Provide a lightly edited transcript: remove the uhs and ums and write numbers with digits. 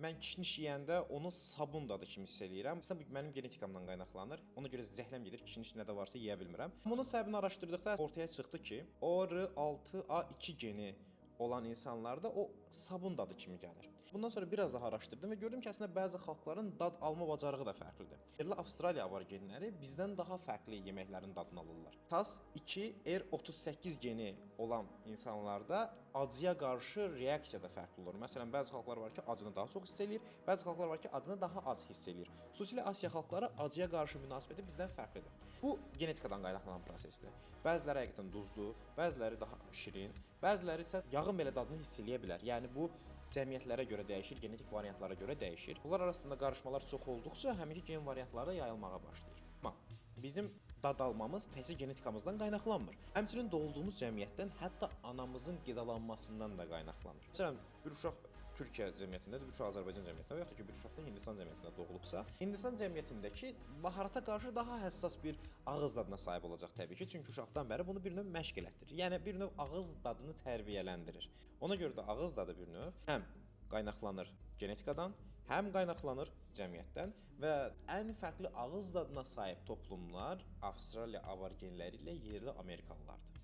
mən kişniş yeyəndə onu sabun dadı kimi hiss eləyirəm. Məsələn, bu mənim genetikamdan qaynaqlanır. Ona görə zəhləm gedir, kişniş nədə varsa yeyə bilmirəm. Bunun səbəbini araşdırdıqda ortaya çıxdı ki, OR6A2 geni olan insanlarda o sabun dadı kimi gəlir. Bundan sonra biraz daha araşdırdım və gördüm ki, əslində bəzi xalqların dad alma bacarığı da fərqlidir. Yerli Avstraliya aborgenləri bizdən daha fərqli yeməklərin dadını alırlar. TAS2R38 geni olan insanlarda acıya qarşı reaksiya da fərqli olur. Məsələn, bəzi xalqlar var ki, acını daha çox hiss eləyir, bəzi xalqlar var ki, acını daha az hiss eləyir. Xüsusilə Asiya xalqları acıya qarşı münasibəti bizdən fərqlidir. Bu genetikadan qaynaqlanan prosesdir. Bəziləri həqiqətən duzlu, bəziləri daha şirin, bəziləri isə yağın belə dadını hiss eləyə bilər. Yəni bu cəmiyyətlərə görə dəyişir, genetik variantlara görə dəyişir. Bunlar arasında qarışmalar çox olduqca həminki gen variantları da yayılmağa başlayır. Amma bizim dad almamız təkcə genetikamızdan qaynaqlanmır. Həmçinin doğulduğumuz cəmiyyətdən, hətta anamızın qidalanmasından da qaynaqlanır. Məsələn, bir uşaq Türkiyə cəmiyyətindədir, bir uşaq Azərbaycan cəmiyyətində və yaxud da ki, bir uşaq da Hindistan cəmiyyətində doğulubsa, Hindistan cəmiyyətindəki baharata qarşı daha həssas bir ağız dadına sahib olacaq təbii ki, çünki uşaqdan bəri bunu bir növ məşq elətdirir. Yəni bir növ ağız dadını tərbiyələndirir. Ona görə də ağız dadı bir növ həm qaynaqlanır genetikadan, həm qaynaqlanır cəmiyyətdən və ən fərqli ağız dadına sahib toplumlar Avstraliya aborgenləri ilə yerli Amerikalılardır.